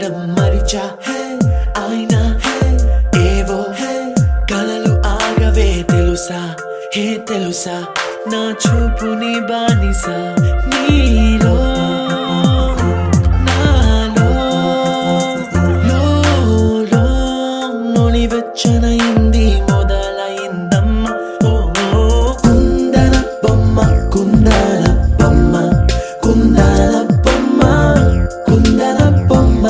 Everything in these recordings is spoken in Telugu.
ఆగడం మరిచా అయినా ఏవో కలలు ఆగవే తెలుసా తెలుసా నా చూపుని బానిస నీలో నాలో లోని వెచ్చనైంది మొదలైందమ్మ ఓ కుందన బొమ్మ కుందన బొమ్మ కుందన బొమ్మ కుందన బొమ్మ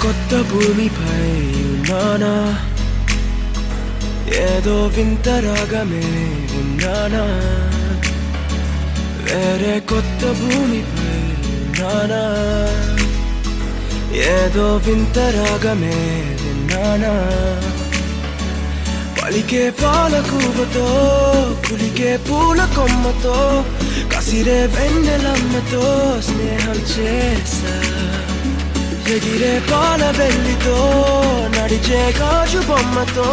కొత్త భూమిపై ఉన్నానా ఏదో వింత రాగమే ఉన్నానా, వేరే కొత్త భూమిపై ఉన్నానా, ఏదో వింత రాగమే ఉన్నానా, పలికే పాలకూవతో కులికే పూల కొమ్మతో కసిరే వెన్నెలమ్మతో స్నేహం చేసా, ఎగిరే పాల వెల్లితో నడిచే గాజు బొమ్మతో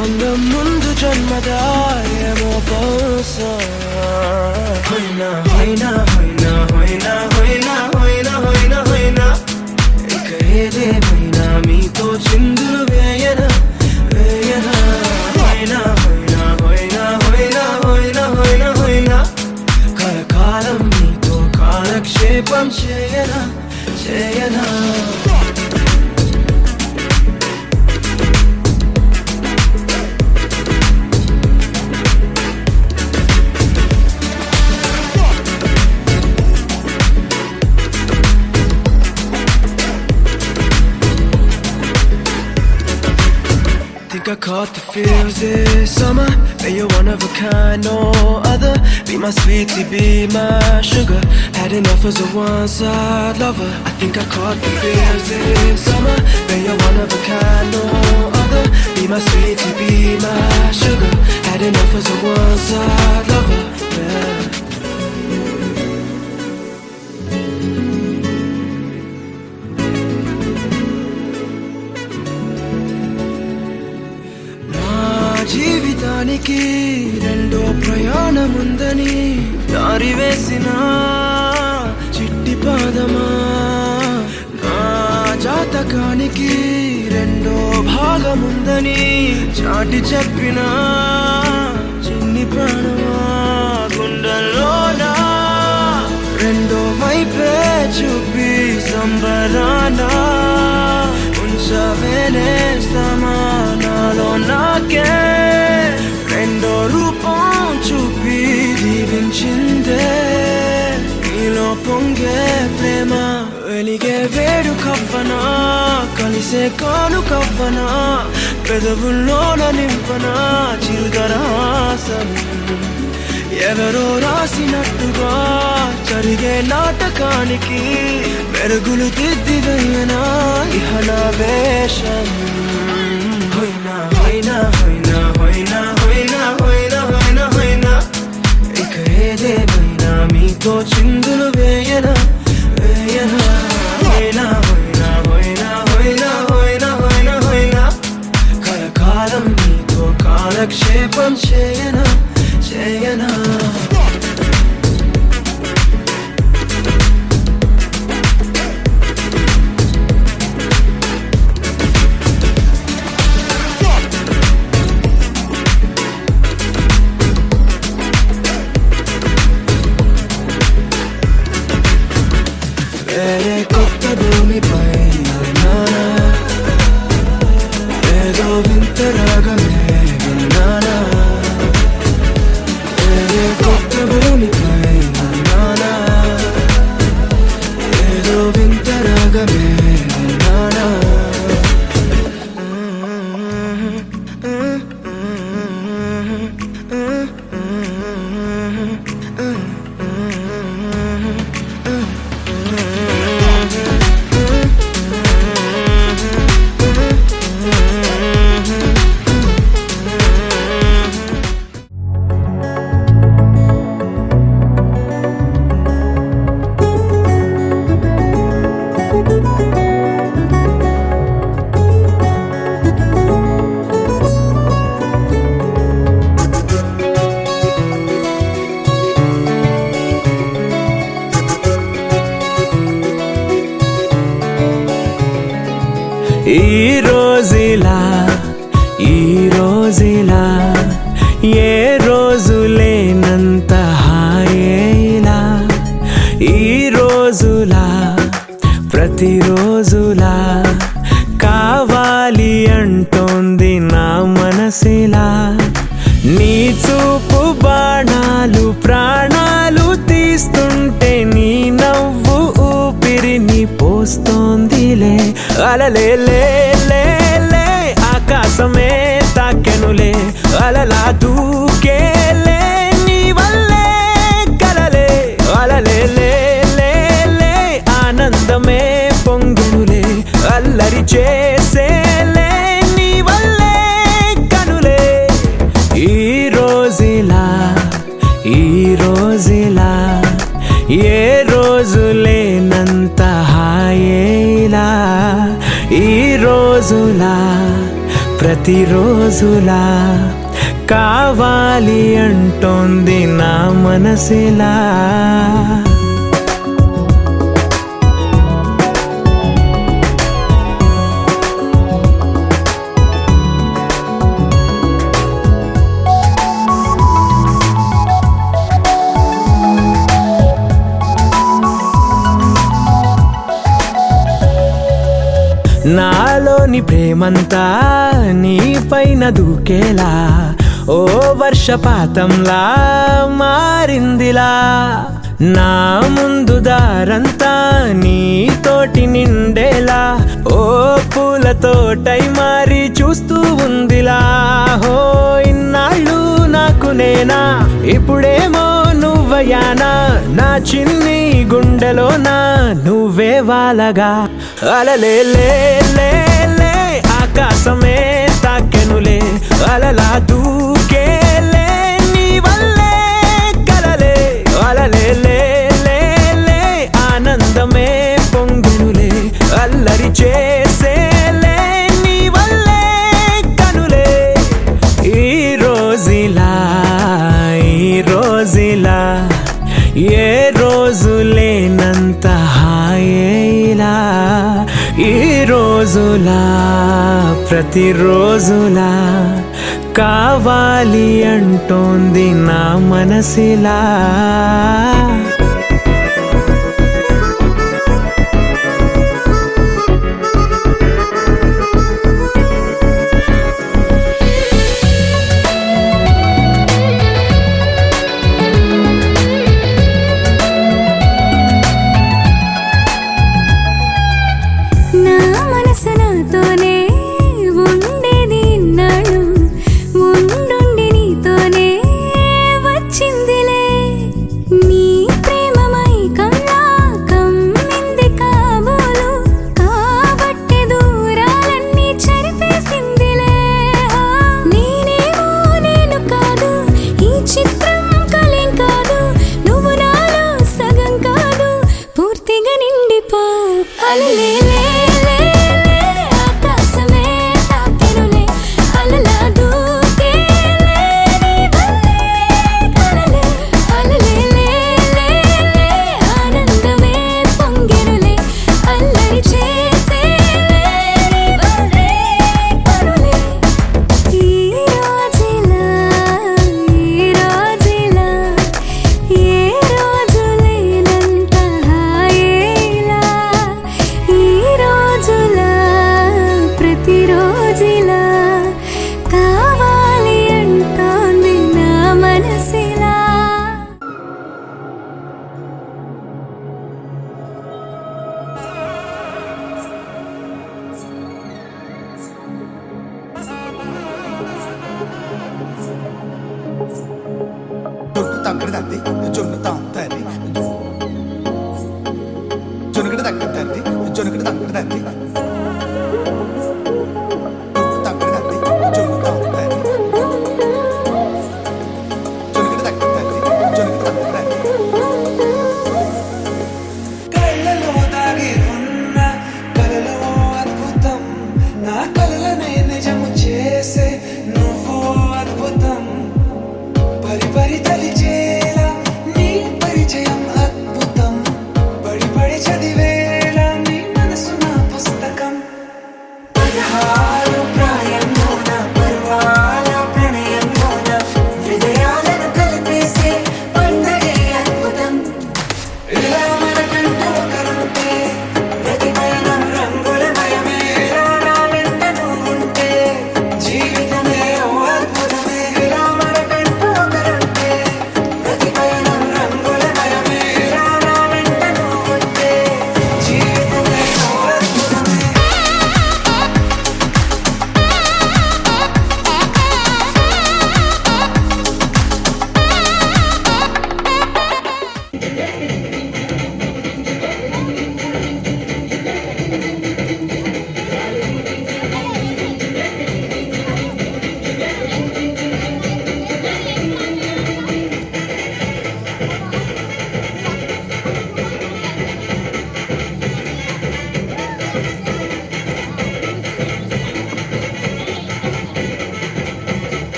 అందం ముందు జన్మదా ఏమో బహుశా. హొయినా హొయినా హొయినా హొయినా హొయినా హొయినా హొయినా హొయినా ఇక ఏదేమైనా మీతో చిందులు వేయనా వేయనా. హొయినా హొయినా హొయినా హొయినా హొయినా హొయినా హొయినా కలకాలం మీతో కాలక్షేపం చేయనా చేయనా. Think I caught the feels this summer. But you're one of a kind, no other. Be my sweetie, be my sugar. Had enough as a one-side lover. I think I caught the feels this summer. But you're one of a kind, no other. Be my sweetie, be my sugar. Had enough as a one-side lover. Yeah. జీవితానికి రెండో ప్రయాణముందని దారి వేసిన చిట్టి పాదమా, నా జాతకానికి రెండో భాగముందని చాటి చెప్పిన చిన్ని ప్రాణమా, గుండెల్లోనా రెండో వైపే చూపి సంబరానా ఉంచవేనేస్తామా నాలో నాకే రెండో రూపం చూపి దీవించిందే నీలో పొంగే ప్రేమ. వెలిగే వేడు కవ్వనా కలిసే కాను కవ్వనా పెదవుల్లోన నింపనా చిల్గరాసం ఎవరో రాసినట్టుగా జరిగే నాటకానికి మెరుగులు దిద్దిదయ్యనా ఇహనా వేషం. హొయినా హొయినా హొయినా హొయినా హొయినా హొయినా హొయినా హొయినా ఇక ఏదేమైనా మీతో చిందులు వేయనా వేయనా. హొయినా హొయినా హొయినా హొయినా హొయినా హొయినా హొయినా కలకాలం మీతో కాలక్షేపం చేయనా చేయనా. వేరే కొత్త భూమిపై ఉన్నానా, ఏదో వింత రాగమే విన్నానా, వేరే కొత్త భూమిపై ఉన్నానా, ఏదో వింత రాగమే విన్నానా. ఈ రోజులా ఏ రోజు లేనంత హాయేలా, ఈ రోజులా ప్రతిరోజులా కావాలి అంటోంది నా మనసిలా. నీ చూపు బాణాలు ప్రాణాలు తీస్తుంటే నీ నవ్వు ఊపిరిని పోస్తోందిలే. అలలే లే లే లే ఆకాశమే తాకెనులే ప్రతిరోజులా కావాలి అంటోంది నా మనసిలా. నాలోని ప్రేమంతా నీ పైన దూకేలా ఓ వర్షపాతంలా మారిందిలా. నా ముందు దారంతా నీతోటి నిండేలా ఓ పూల తోటై మారి చూస్తూ ఉందిలా. హో ఇన్నాళ్ళు నాకు నేనా, ఇప్పుడేమో నువ్వయానా, నా చిన్ని గుండెలోనా నువ్వే వాలగా. అలలే లే లే లే ఆకాశమే తాకెనులే, అలలా దూకేలే నీ వల్లే కలలే. అలలే లే లే లే ఆనందమే పొంగెనులే, అల్లరి చేసేలే నీ వల్లే కనులే. ఈ రోజులా ఏ రోజు లేనంత హాయేలా. ఈ రోజులా ప్రతిరోజులా కావాలి అంటోంది నా మనసిలా. పరిచయం అద్భుతం, పడి పడి చదివేలా నీ మనసు నా పుస్తకం.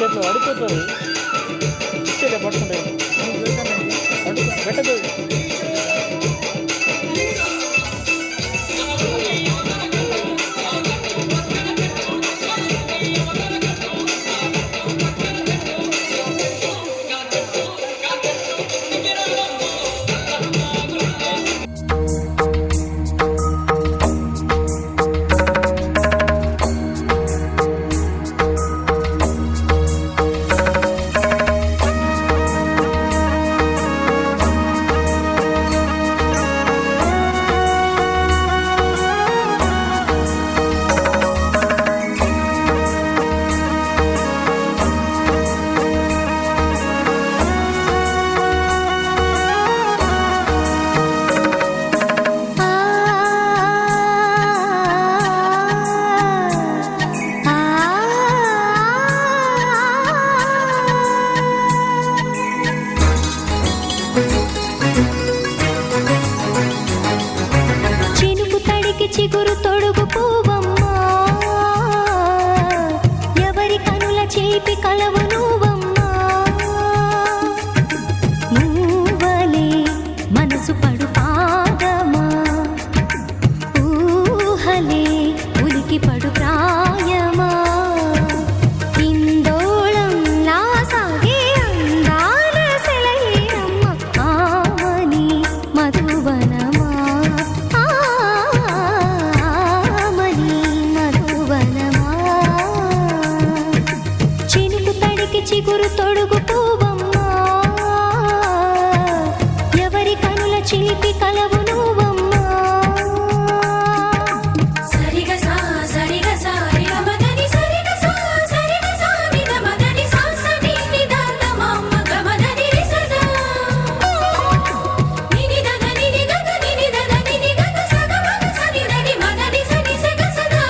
చేతిలో అడిపోతారు ఇచ్చేదే పట్టుకుంటే పెట్టదు. చినుకు తడికి చిగురు తొడుగు పూవమ్మా, ఎవరి కనుల చేపి కలవు నువ్వమ్మా. మూవలే మనసు పడు పాదమా, ఊహలే ఉలికి పడు ప్రాయమా. ఇందోళం నా సాగే అందాల సెలయేరమ్మ, ఆమని మధువనమా, ఆమని మధువనమా. చినుకు తడికి చిగురు తొడుగు పూవమ్మా, ఎవరి కనుల చిలిపి కలవు నువ్వమ్మా. సరిగ సా సరిగ సా రిగ మదని సరిగ సా సరిగ సా నిద మదని సా సని నిద తమమ్మ గమదని రిసదా నిని దద నిని గద నిని దద నిని గద సగ మగ సని దని మదని సని సగ సదా.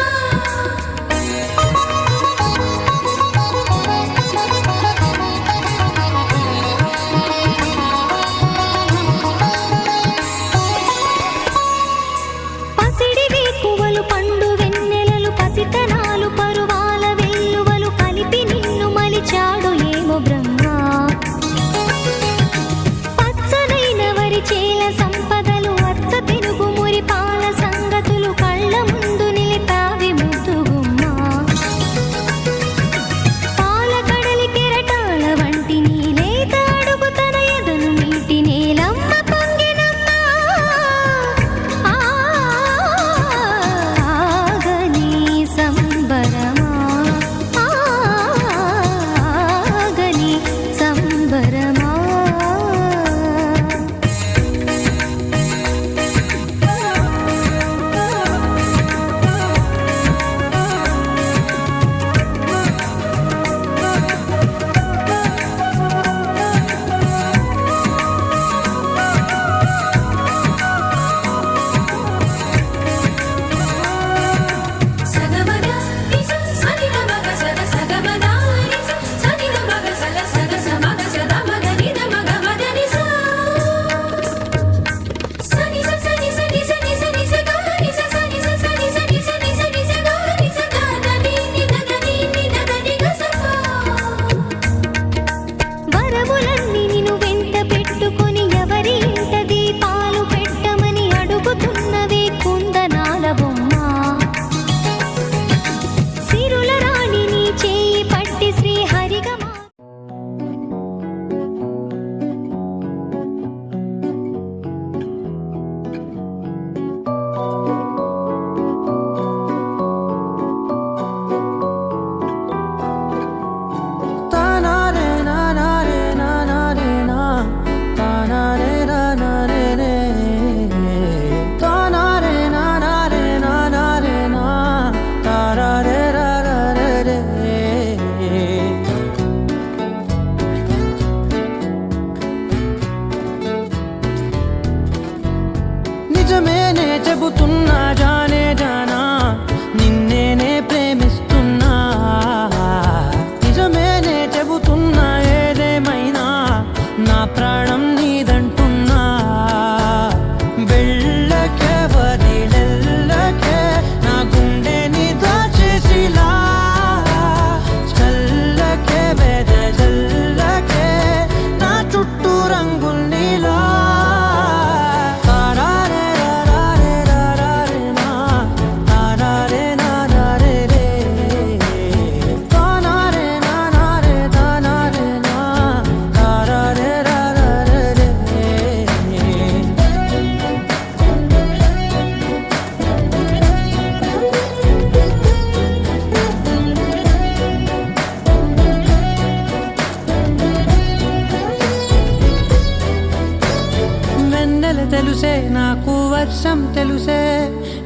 తెలుసే నాకు వర్షం తెలుసే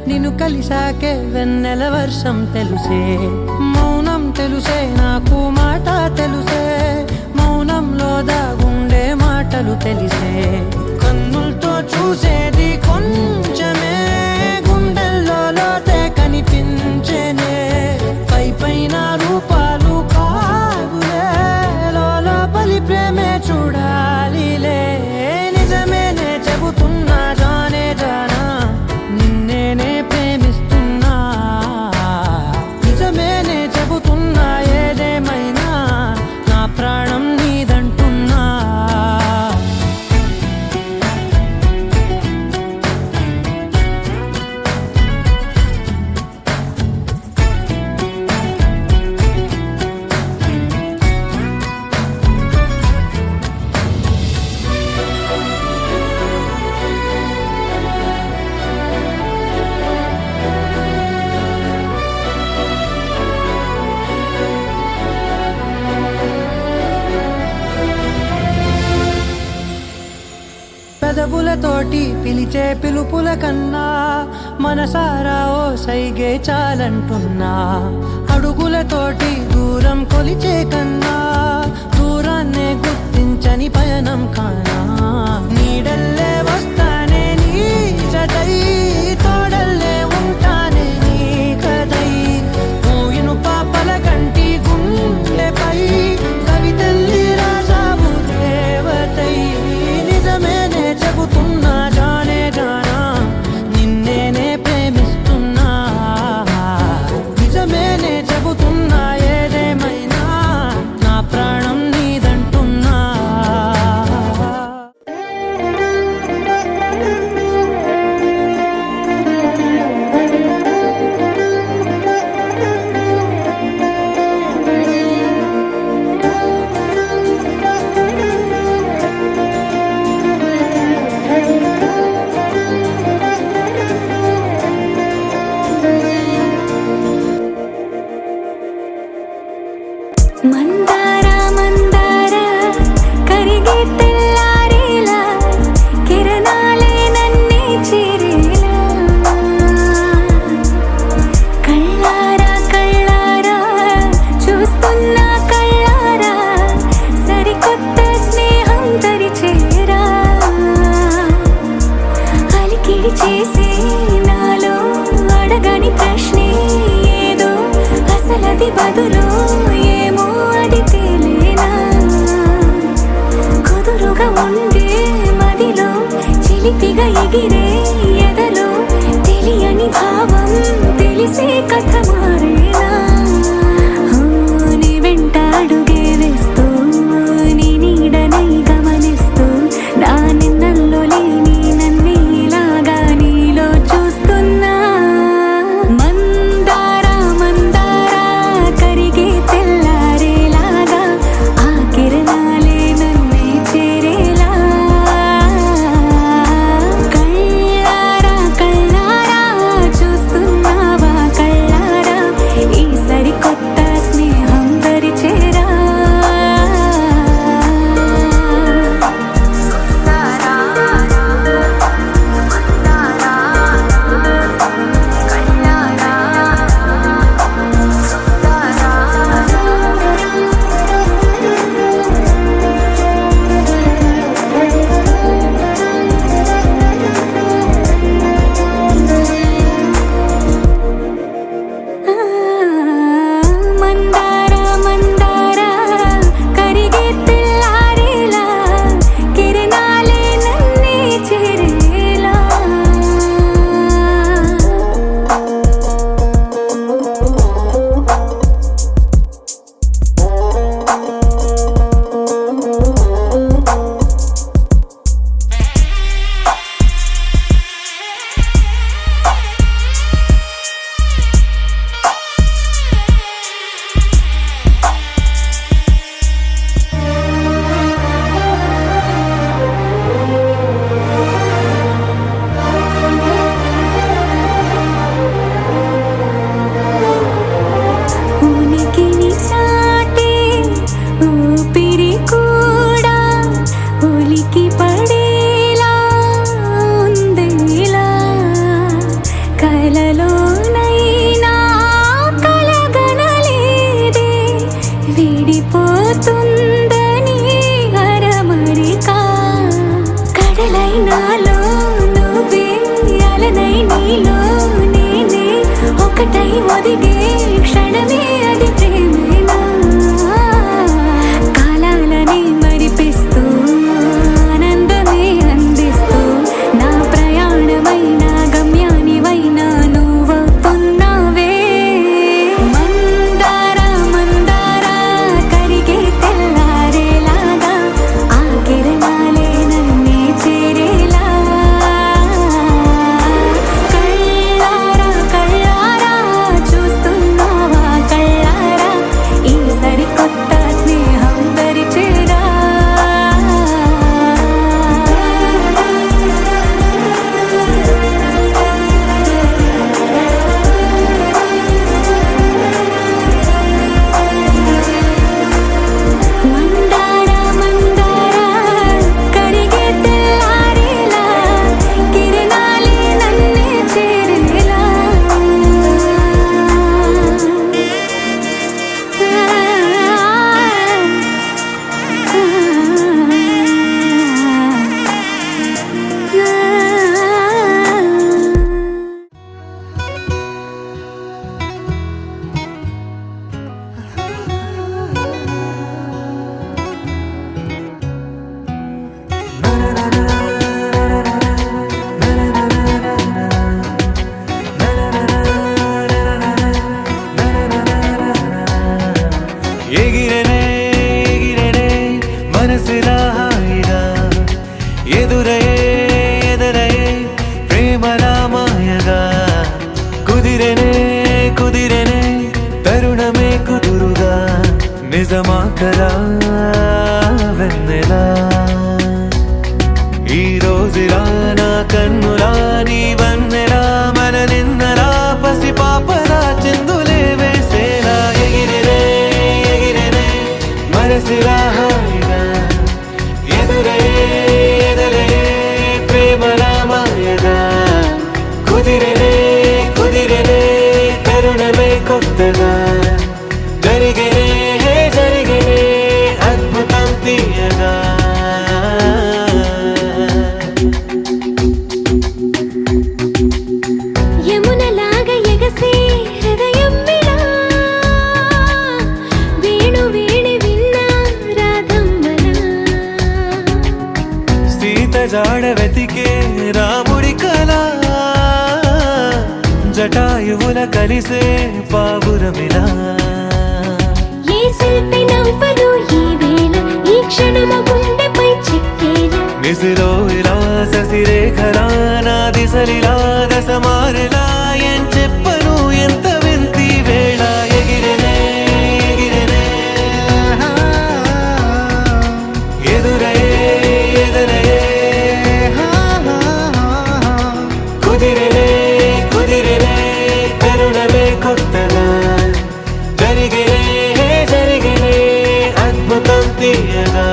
నిన్ను కలిసాకే వెన్నెల వర్షం తెలుసే మౌనం తెలుసే నాకు మాట తెలుసే మౌనంలో దాగుండే మాటలు తెలిసే కన్నులతో చూసేది కొంచెమే గుండెల్లో లోతే కనిపించేనే పై పైన రూపాలు కాదులే లోపలి ప్రేమే చూడాలిలే నిజమేనే చెబుతున్నా జానే జానా నిన్నేనే ప్రేమిస్తున్నా నిజమేనే చెబుతున్నా ఏదేమైనా నా ప్రాణం నీదంటున్నా పెదవులతోటి పిలిచే పిలుపుల కన్నా మనసారా ఓ సైగే చాలంటున్నా అడుగులతోటి దూరం కొలిచే కన్నా దూరాన్నే గుర్తించని పయనం కానా నీడల్లే వస్తానే నీ జతై తోడల్లే ఉంటానే నీ కదై మూయిను పాపల కంటి గుండెపై కవితల్లి రాజావు దేవతై నిజమేనే చెబుతున్నా జానే జానా నిన్నేనే ప్రేమిస్తున్నా నిజమేనే చెబుతున్నా ఏదేమైనా నా ప్రాణం నీదంటున్నా జతై ఒదిగే క్షణమే అది ప్రేమేనా కాలాలని మరిపిస్తూ ఆనందమే అందిస్తూ నా ప్రయాణమైన గమ్యానివైనా నువ్వవుతున్నావే మందార మందార కరిగే తెల్లారేలాగా ఆ కిరణాలే నన్నే చేరేలా కళ్ళారా కళ్ళారా చూస్తున్నావా కళ్ళారా ఈ సరికొత్త స్నేహం పరిచేరా మందార మందార కరిగే తెల్లారేలా కిరణాలే నన్నే చేరేలా ఎగిరెనే ఎగిరెనే మనసులా హాయిగా ఎదురయే ఎదురయే ప్రేమలా మాయగా కుదిరెనే కుదిరెనే తరుణమే కుదురుగా నిజమా కలా వెన్నెలా ఈ రోజులా నా కన్నులా నీ వన్నెలా మన నిన్నలా పసి పాపలా చిందులే వేసేలా ఎగిరెనే ఎగిరెనే మనసులా హాయిగా ఎదురయే ఎదురయే ప్రేమలా మాయగా కుదిరెనే కుదిరెనే తరుణమే కొత్తగా జరిగనే జరిగనే అద్భుతం తీయగా యమునలాగా ఎగసే హృదయం విలా వేణు వేణి విన్నా రాధమ్మలా సీత జాడ వెతికే రాముడి కళ జటాయువుల కలిసే పావురమిలా ఏ శిల్పి నవ్వదు ఈ వేళ ఈ క్షణము గుండెపై చిక్కేలా నిసిలో ఇలా ససిరేఖలా నా దిశలిలా దశమారిలా ఏం చెప్పను ఎంత వింతి వేళ ఎగిరెనే ఎగిరెనే ఎదురయే ఎదురయే కుదిరెనే కుదిరెనే తరుణమే కొత్తగా జరిగనే జరిగనే అద్భుతం తీయగా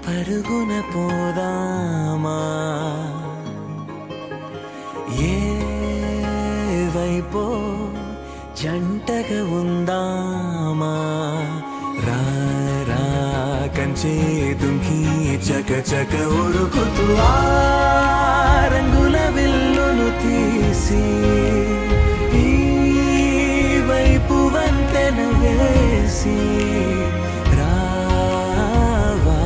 పరుగున పోదామా ఏ వైపో జంటగా ఉందామా రా రా కంచే దుంకి చక చక ఉరుకుతూ ఆ రంగుల విల్లును తీసి ఈ వైపు వంతెన వేసి రావా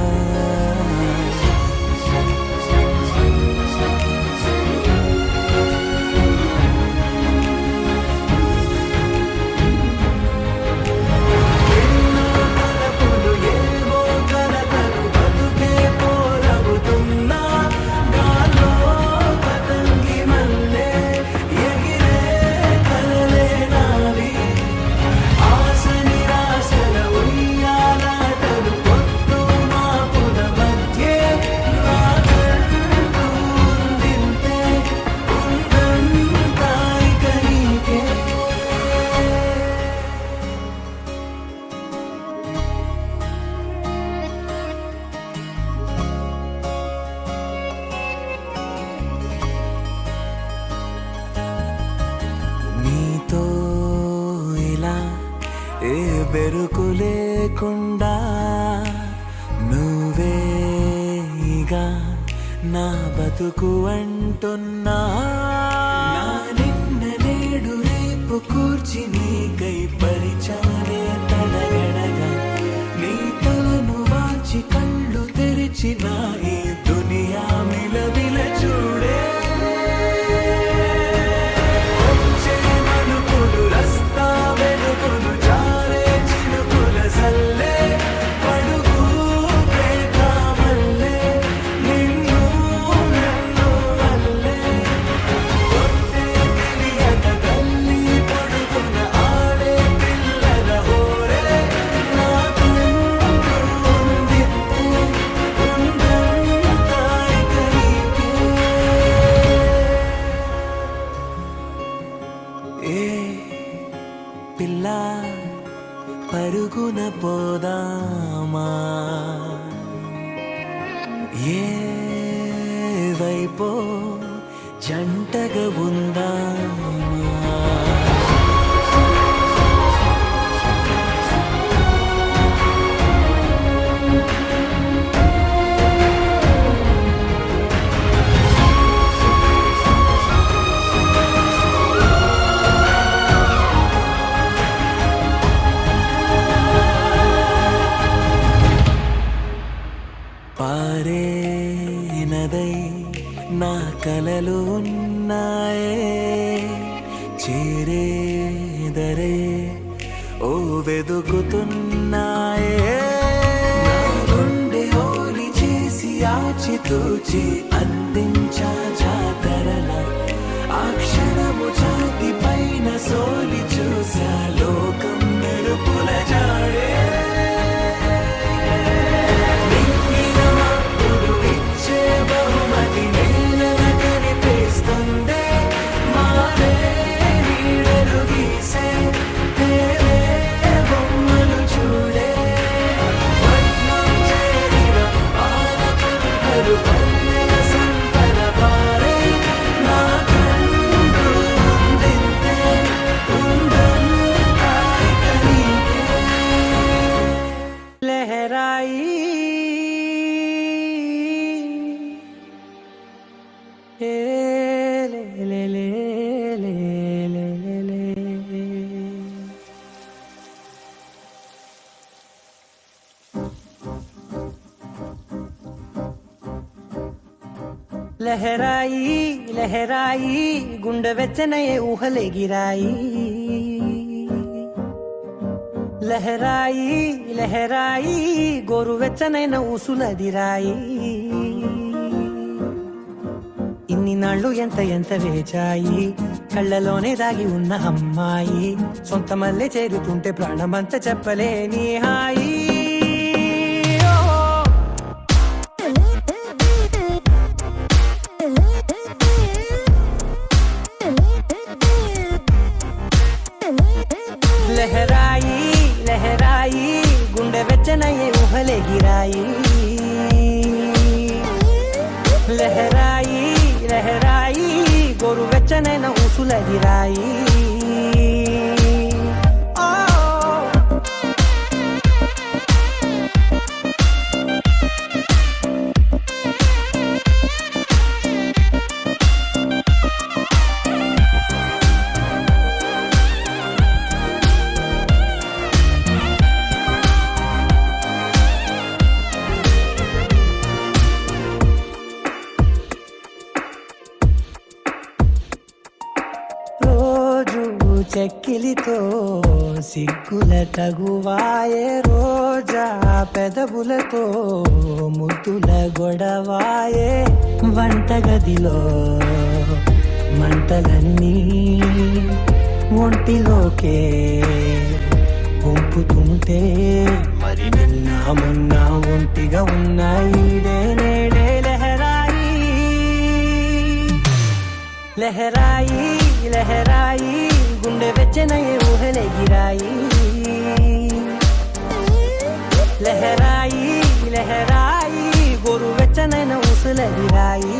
ఎన్నో తలపులు ఏవో కలతలు బతుకే పోరవుతున్నా గాల్లో పతంగి మల్లె ఎగిరే కలలే నావి ఆశ నిరాశల ఉయ్యాలాటలు పొద్దు మాపుల మధ్యే నాకంటూ ఉందింతే ఉందంతా ఇక నీకే నీతో ఇలా ఏ బెరుకు లేకుండా నువ్వేగా నా బతుకు అంటున్నా నా నిన్న నేడు రేపు కూర్చి నీకై పరిచానే తడగడగా నీ తలను వాచి కళ్ళు తెరిచిన ఈ దునియా మిలవిల చూడే వచ్చే మలుపులు రస్తా వెలుగులు జారే చినుకుల సల్లే పడుగు ప్రేమల్లే నిన్ను నన్ను వల్లే కొట్టే తెలియక తల్లి పడుకున్న ఆడే పిల్లల హోరే నాకంటూ ఉందింతే ఉందంతా ఇక నీకే ఏ పిల్ల పరుగున పోదామా ఏ వైపో జంటగా ఉందామా పారే నదై నా కలలు ఉన్నాయే చేరేదరే ఓ వెదుకుతున్నాయే నా గుండె ఓలి చేసి ఆచితూచి అందించా జాతరల ఆ క్షణము ఛాతి పైన సోలి చూసా లోకం మెరుపుల జాడే బహుమతి నేలన కనిపిస్తుందే మారే నీడలు గీసే తేరే బొమ్మలు చూడే వన్నం చేరిన పాలకుంటలు పల్లెల సంతల పారే నా కంటూ ఉందింతే ఉందంతా ఇక నీకే లహరాయి ఏ లే లే లే లే లే లే లే. లహరాయి లహరాయి గుండె వెచ్చనయే ఊహలెగిరాయి లహరాయి లహరాయి గోరు వెచ్చనైన ఊసులదిరాయి ఇన్ని నాళ్ళు ఎంత ఎంత వేచాయి కళ్ళలోనే దాగి ఉన్న అమ్మాయి సొంత మల్లె చేరుతుంటే ప్రాణమంతా చెప్పలేని హాయి ఓ. లహరాయి లహరాయి గుండె వెచ్చనయ్యే ఊహలెగిరాయి ఊసులది రాయి చెక్కిలితో సిగ్గుల తగువాయే రోజా పెదవులతో ముద్దుల గొడవాయే వంటగదిలో మంటలన్నీ ఒంటిలోకే వంపుతుంటే మరి నిన్న మొన్న ఒంటిగా ఉన్నాయి నేడే లహరాయి లహరాయి లహరాయి గుండె వెచ్చనయే ఊహలెగిరాయి లహరాయి లహరాయి గోరు వెచ్చనైన ఊసులెగిరాయి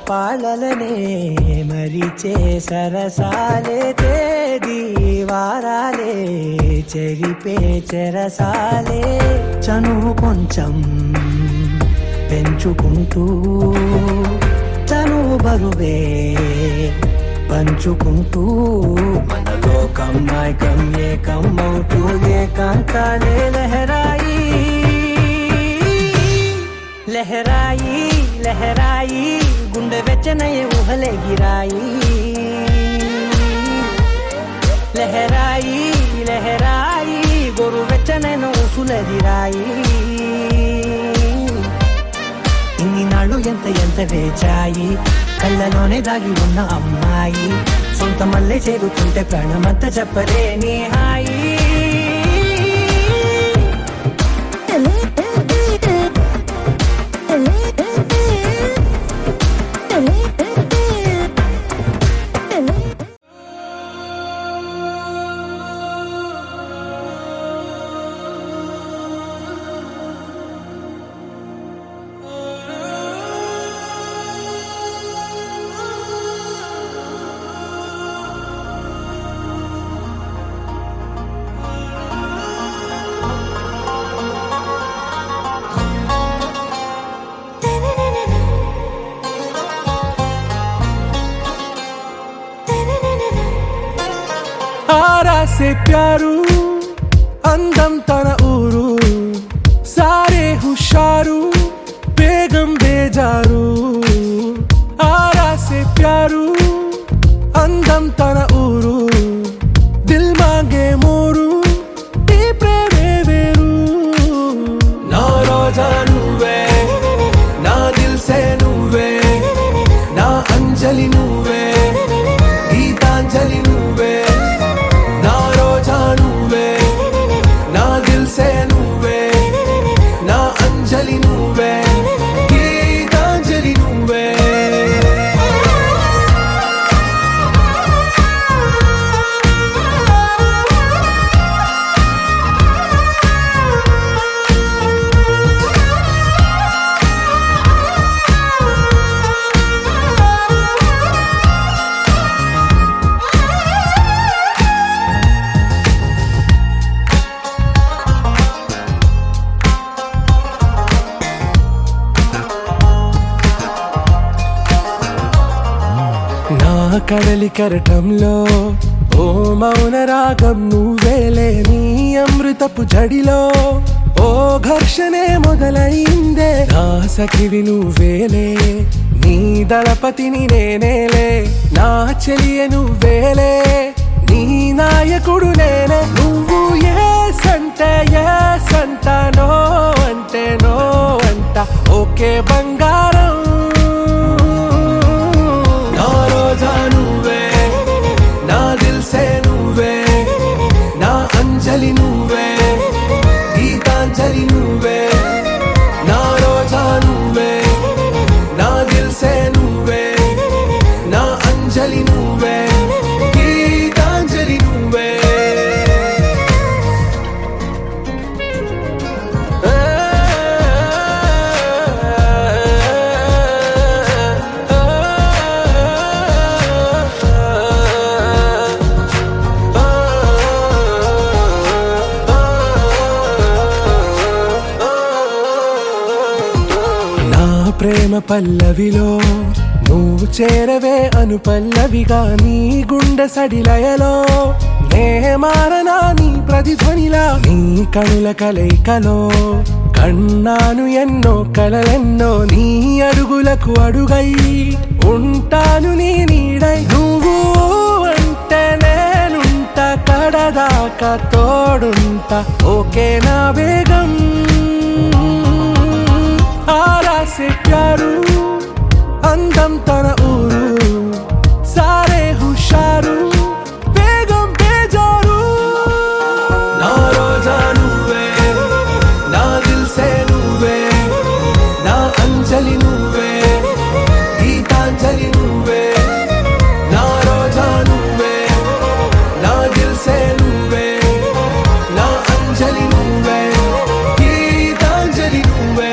పాలలనే మరిచే సరసాలే తేదీ వారాలే చెరిపే చెరసాలే చనువు కొంచెం పెంచుకుంటూ చనువు బరువే పంచుకుంటూ మనలో కమ్మాయికం ఏకమవుతూ ఏకాంతాలే లహరాయి లహరాయి లహరాయి గుండె వెచ్చనయే ఊహలెగిరాయి లహరాయి లహరాయి గోరు వెచ్చనైన ఊసులెగిరాయి ఇన్ని నాళ్ళు ఎంత వేచాయి కళ్ళలోనే దాగి ఉన్న అమ్మాయి సొంత మల్లె చేరుతుంటే ప్రాణమంతా చెప్పలేని హాయి से प्यारू అందం తన ఊరు సారే హుషారు బేగం బేజారు ఆరా సే ప్యారు అందం తన ఊరు దిల్ మాంగే మోరు ఈ ప్రేమే వేరు నా రోజా నువ్వే నా దిల్ సే నువ్వే నా అంజలి నువ్వే గీతాంజలి నువ్వే కడలి కరటంలో ఓ మౌన రాగం నువ్వేలే నీ అమృతపు జడిలో ఓ ఘర్షణే మొదలైందే నా సఖివి నువ్వేలే నీ దళపతిని నేనేలే నా చెలియ నువ్వేలే నీ నాయకుడు నేనే నువ్వు ఏ సంట నో అంటే నో అంట ఓకే బంగారం నా రోజా నువ్వే ప్రేమ పల్లవిలో నువ్వు చేరవే అను పల్లవిగా నీ గుండె సడిలయలో నే మారనా నీ ప్రతిధ్వనిలా నీ కనుల కలయికలో కన్నాను ఎన్నో కలలెన్నో నీ అడుగులకు అడుగై ఉంటాను నీ నీడై నువ్వు అంటే నేనుంట కడదాకా తోడుంటా ఓకే నా బేగం आरा से प्यारू अंदम तन ऊरू सारे हुशारू बेगम बेजारू ना रोजा नुवे ना दिल से नुवे ना अंजलि नुवे गीतांजलि नुवे ना रोजा नुवे ना दिल से नुवे ना अंजलि नुवे गीतांजलि नुवे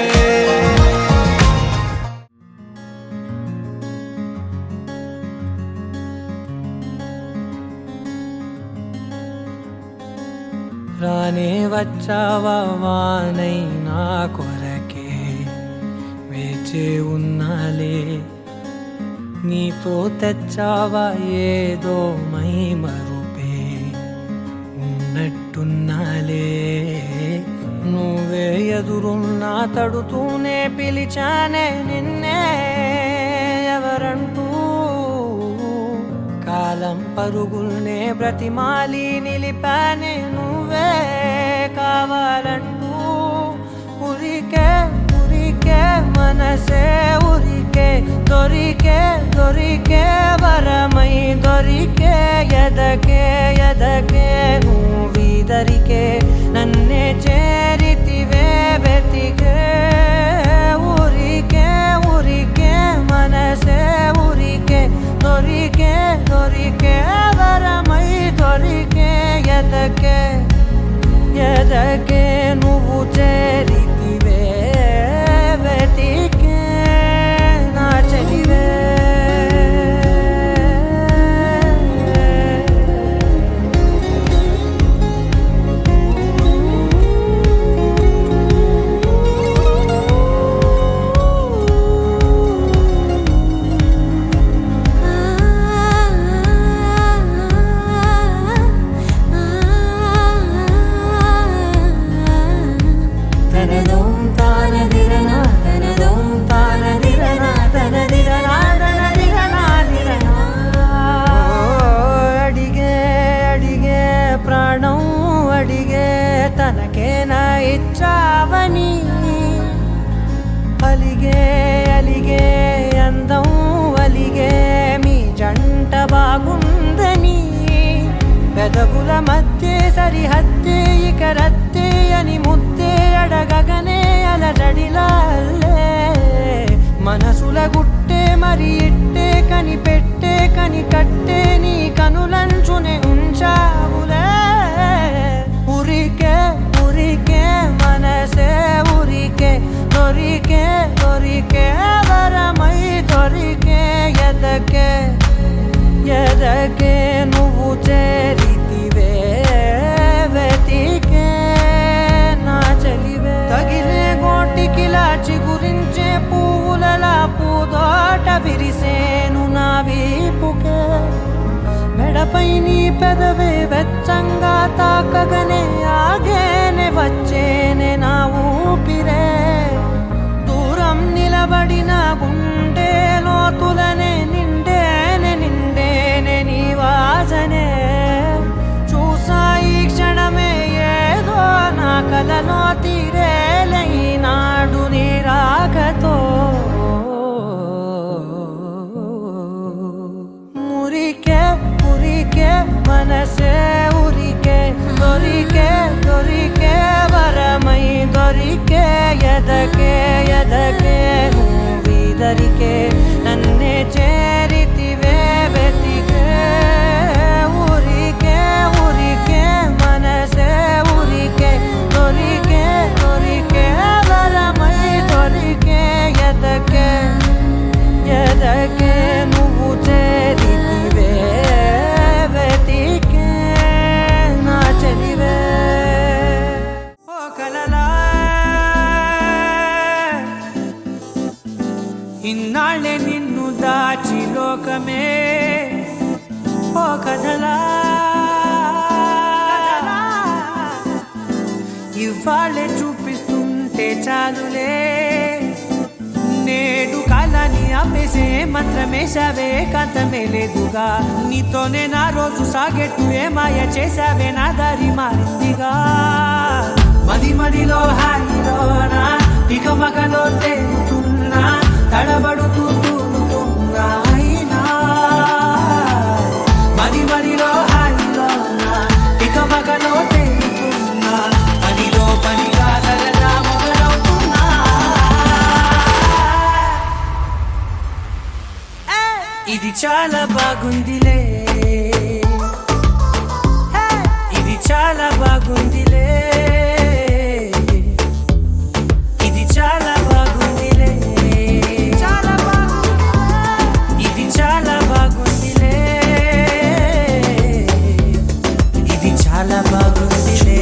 రానే వచ్చావా వానై నా కొరకే వేచే ఉన్నాలే నీతో తెచ్చావా ఏదో మై మరుపే ఉన్నట్టున్నాలే నువ్వే ఎదురున్నా తడుతూనే పిలిచానే నిన్నే ఎవరంటూ కాలం పరుగుల్నే బ్రతిమాలి నిలిపానే నువ్వే కావాలంటూ ఉరికే ఉరికే మనసే ఉరికే దొరికే దొరికే వరమై దొరికే ఎదకే ఎదకే నువ్విదరికే నన్నే చేరితివే వెతికే ఉరికే ఉరికే మనసే ఉరికే దొరికే దొరికే వరమై దొరికే ఎదకే ఎదకే నువ్వు చేరితివే వెతికే నా చెలివే తనకేనా ఇచ్చావని అలిగే అలిగే అందం అలిగే మీ జంట బాగుందని పెదవుల మధ్య సరిహద్దే ఇక రద్దే అని ముద్దే అడగగనే అలజడిలాల్లే మనసుల గుట్టే మరి ఇట్టే కనిపెట్టే కని కట్టే నీ కనులంచునే ఉంచావులే ఉరికే ఉరికే మనసే ఉరికే దొరికే దొరికే వరమై దొరికే ఎదకే ఎదకే నువ్వు చేరితివే వెతికే నా చెలివే తగిలే గోటికిలా చిగురించే పువ్వులలా పూదోట విరిసేను నా వీపుకే మెడపై నీ పెదవే వెచ్చంగా తాకగనే ఆగేనే వచ్చేనే నా ఊపిరే దూరం నిలబడిన గుండె లోతులనే నిండేనే నిండేనే నీ వాసనే చూసా ఈ క్షణమే ఏదో నా కలలో తీరేలే నాడు నీ రాకతో మురికే ఉరికే మనసే ఉరికే దొరికే దొరికే వరమై దొరికే ఎదకే ఎదకే నువ్విదరికే నన్నే చేరితివే వెతికే ఉరికే ఉరికే మనసే ఉరికే దొరికే దొరికే వరమై దొరికే ఎదకే ఎదకే నువ్వు చేరితివే వెతికే నా చెలివే ఓ కలలా ఇన్నాళ్ళే నిన్ను దాచి లోకమే ఓ కథలా ఇవాళ్ళే చూపిస్తుంటే చాలులే నేడు కాలాన్ని ఆపేసే మంత్రమేశావే కాంతమే లేదుగా నీతోనే నా రోజు సాగెట్టు ఏ మాయ చేశావే నా దారి మారిందిగా మది మదిలో హాయిలోనా ఇక మగలో తేలుతున్నా తడబడుతూ తూలుతున్నా అయినా మది మదిలో హాయిలోనా ఇక మగలో తేలుతున్నా పనిలో పనిగా సరదా మొదలవుతున్నా ఇది చాలా బాగుందిలే ఇది చాలా బాగుందిలే ఇది చాలా బాగుందిలే ఇది చాలా బాగుందిలే ఇది చాలా బాగుందిలే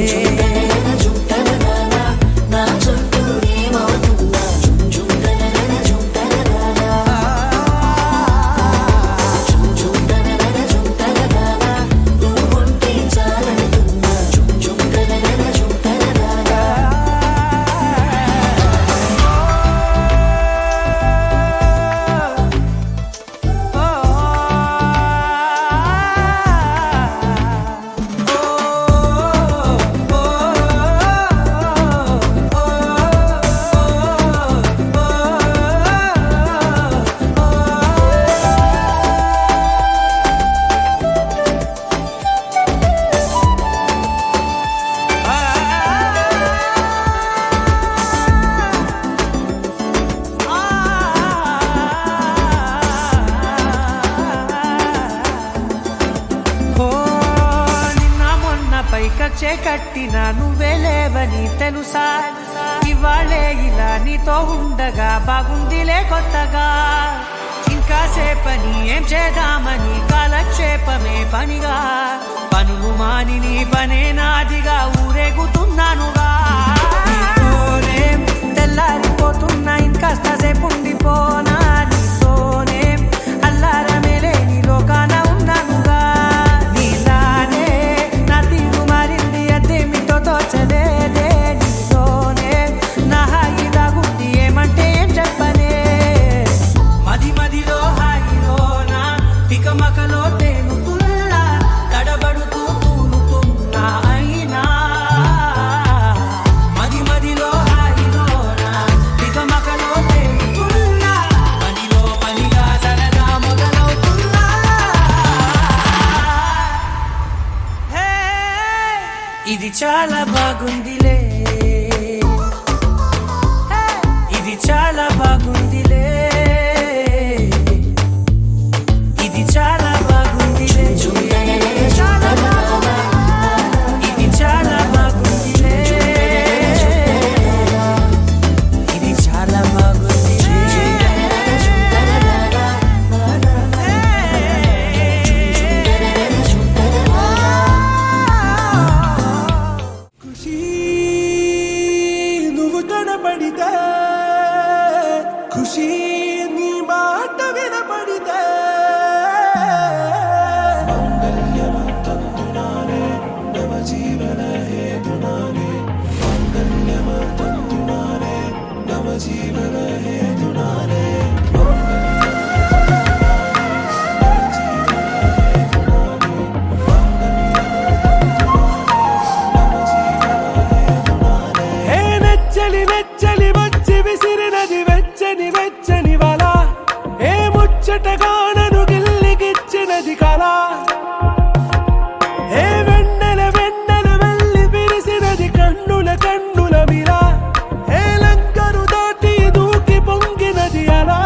పైకచ్చే కట్టినా నువ్వే లేవని తెలుసా ఇవాళే ఇలా నీతో ఉండగా బాగుందిలే కొత్తగా ఇంకా సేపని ఏం చేద్దామని కాలక్షేపమే పనిగా పనులు మాని నీ పనే నాదిగా ఊరేగుతున్నానుగా నీతోనే తెల్లారిపోతున్నా ఇంకాస్త సేపు ఉండిపోనా నీతోనే అల్లారమే లేని లోకాన ఉన్నానుగా నీలానే నా తీరు మారింది అదేమిటో తోచలేదే నీతోనే నా హాయి దాగుంది ఏమంటే ఏం చెప్పనే మది మదిలో హాయిలోనా తికమకలో తేలుతున్నా తడబడుతూ తూలుతున్నా అయినా మది మదిలో హాయిలోనా తికమకలో తేలుతున్నా పనిలో పనిగా సరదా మొదలవుతున్నా హే ఇది చాలా బాగుందిలే ఇది చాలా బాగుందిలే ఇది చాలా బాగుందిలే చాలా బాగుంది ఇది చాలా బాగుందిలే ఇది చాలా బాగుందిలే ఖుషి నువ్వు కనపడితే ఖుషి నీ మాట వినపడితే మంగళ్యమంతందునానే నవ జీవన హేతునానే మంగళ్యమంతందునానే నవ జీవన హేతునానే హే నెచ్చలి నెచ్చలి వచ్చి విసిరినది వెచ్చని వెచ్చని వల ఏ ముచ్చటగా నన్ను గిల్లిగిచ్చినది కళ ఏ వెన్నెల వెన్నెల వెళ్ళి విరిసినది కన్నుల కన్నుల మిల ఏ లంకను దాటి దూకి పొంగినది అలా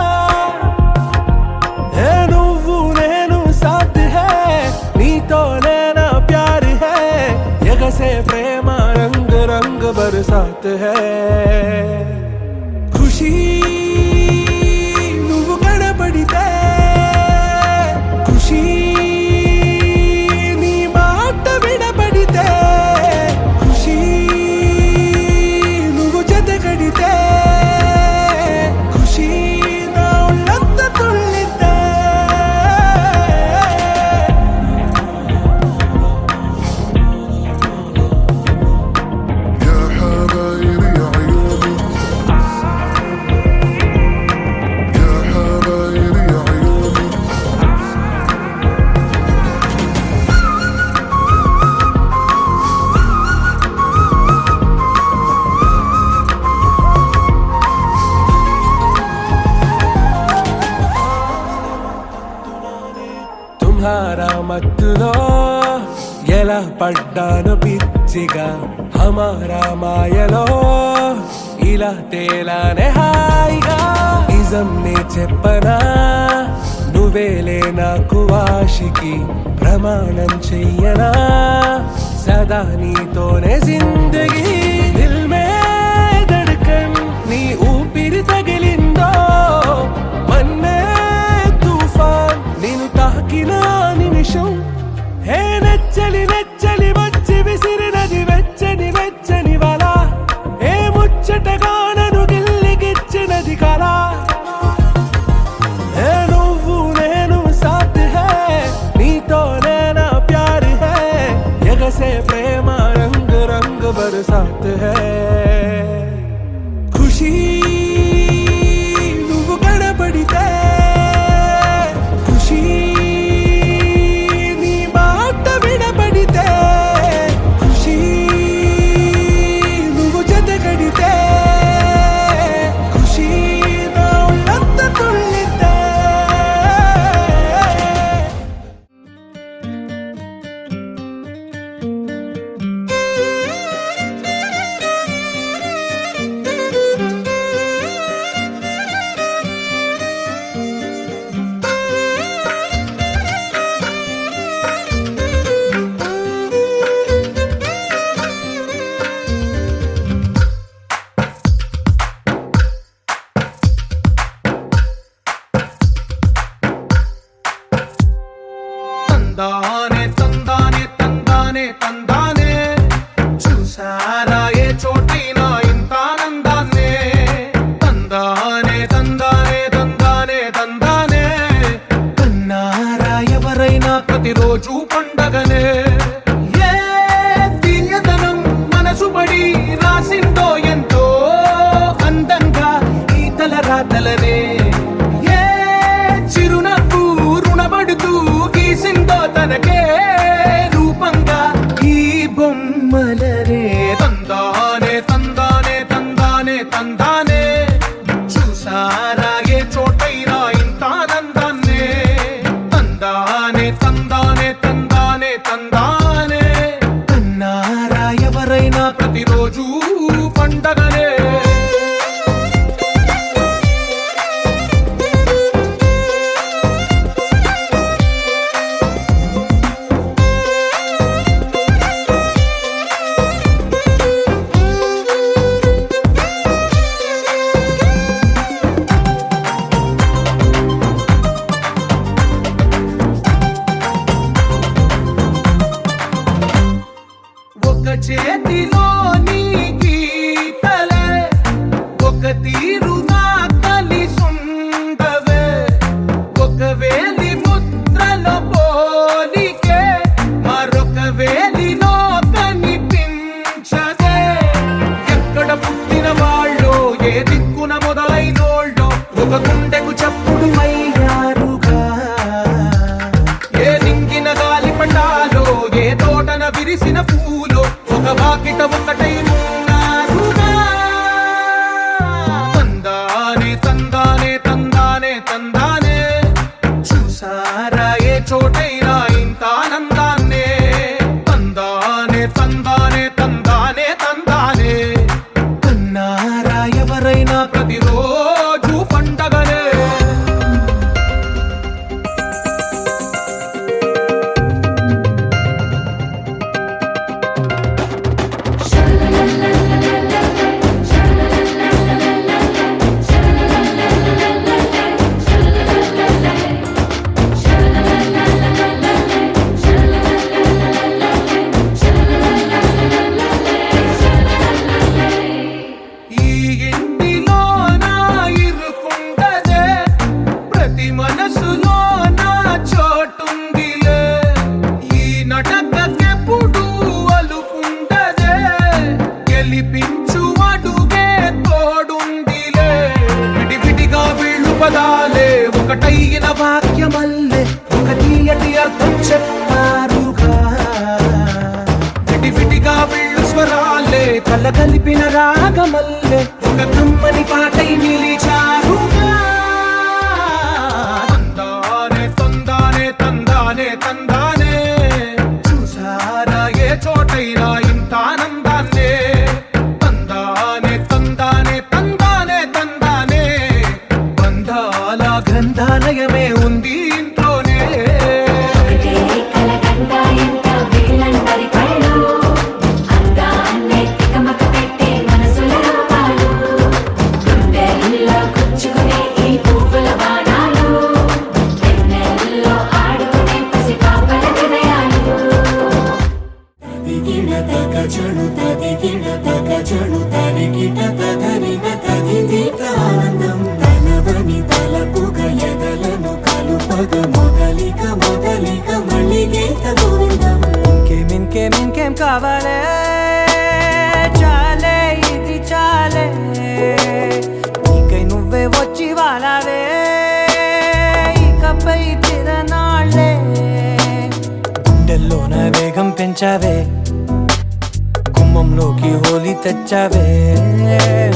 ఏ నువ్వు నేను సాథ్ హే నీతోనే నా ప్యార్ హే ఎగసే ప్రేమ రంగ్ రంగ్ బరసాత్ హే ఖుషి నువ్వు కనపడితే ఖుషి నీ మాట వినపడితే ఖుషి నువ్వు జత కడితే ఖుషి నా మత్తులో ఎలా పడ్డాను పిచ్చిగా హమారా మాయలో ఇలా తేలానే హాయిగా నిజం నే చెప్పనా నువ్వేలే నాకు ఆశికి ప్రమాణం చెయ్యనా సదా నీతోనే జిందగీ దిల్ మే ధడ్కన్ నీ ఊపిరి తగిలిందో మన్నే తుఫాన్ నేను తాకిన నిమిషం హే నెచ్చలి నెచ్చలి వచ్చి విసిరినది వెచ్చని వెచ్చని వల ఏ ముచ్చటగా నన్ను గిల్లిగిచ్చినది కళ ఏ నువ్వు నేను సాథ్ హై నీతోనే నా ప్యార్ హై ఎగసే ప్రేమ రంగ్ రంగ్ బరసాత్ హై ఖుషీ నువ్వు కనబడితే ఖుషీ నీ మాట వినబడితే ఖుషీ నువ్వు జతగడితే ఖుషీ నా ఒళ్ళంత తుళ్ళితే తందానే తందానే తందానే తందానే చూసారా ఏ చోటైనా ఇంత ఆనందాన్నే తందానే తందానే తందానే తందానే కన్నారా ఎవరైనా ప్రతిరోజు పండగనే ఏ తీయదనం మనసు పడి రాసిందో ఎంతో అందంగా ఈ తల రాతలనే ఏ చిరునవ్వు రుణపడుతూ గీసిందో తనకే రూపంగా ఈ బొమ్మలనే తందానే తందానే తందానే తందానే చూసారా ఏ చోటైనా ఇంత ఆనందాన్నే తందానే తందానే తందానే తందానే కన్నారా ఎవరైనా ప్రతిరోజు పండగనే ఒక చేతిలో నీ గీతలే ఒక తీరుగా కలిసుండవే ఒక వేలి ముద్రలో పోలికే మరొక వేలిలో కనిపించదే ఎక్కడ పుట్టిన వాళ్ళో ఏ దిక్కున మొదలైనోళ్ళో ఒక గుండెకు చప్పుడు అయ్యారుగా ఏ నింగిన గాలి పటాలో ఏ తోటన విరిసిన పూలో ఒక వాకిట ఒకటై ఉన్నారుగా తందానే తందానే తందానే తందానే చూసారా ఏ చోటైనా ఇంత ఆనందాన్నే తందానే తందానే తందానే తందానే కన్నారా ఎవరైనా ప్రతిరోజు పండగనే ఈ ఇంటిలో నా ఇరుకుండదే ప్రతి మనసులో నా చోటుందిలే ఈ నటకెప్పుడు అలుకుండదే గెలిపించు అడుగే తోడుందిలే విడివిడిగా వీళ్ళు పదాలే ఒకటైన వాక్యమల్లే ఒక తీయటి అర్థం చెప్పారుగా విడివిడిగా వీళ్ళు స్వరాలే కల కలిపిన రాగమల్లే ఒక కమ్మని పాటై నిలిచారుగా తందానే తందానే తందానే తందానే చాలా గ్రంథాలయమే ఉంది ఇంట్లోనే ఒకటే కలగంట ఎంత వీళ్ళందరి కళ్ళు అందాన్నే తికమక పెట్టే మనసుల రూపాలు గుండెల్లో గుచ్చుకునే ఈ పువ్వుల బాణాలు వెన్నెల్లో ఆడుకునే పసిపాపల హృదయాలు తదిగిడ తగ చెడు తదిగిడ తగ చెడు తరిగిట తదరిన తదిగిట ఆనందం తనవని తలపుగ ఎదలను కలుపగ మొదలిక మొదలిక మళ్ళీ గీత గోవిందం ఇంకేం కావాలే చాలే ఇది చాలే నీకై నువ్వే వచ్చి వాలావే ఇకపై తిరనాళ్ళే గుండెల్లోన వేగం పెంచావే గుమ్మంలోకి హోలీ తెచ్చావే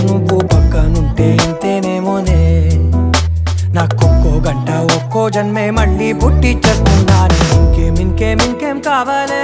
నువ్వు పక్కనుంటే ఇంతేనేమోనే నాకొక్కో గంట ఒక్కో జన్మే మళ్ళీ పుట్టి చేస్తున్నాను ఇంకేం కావాలే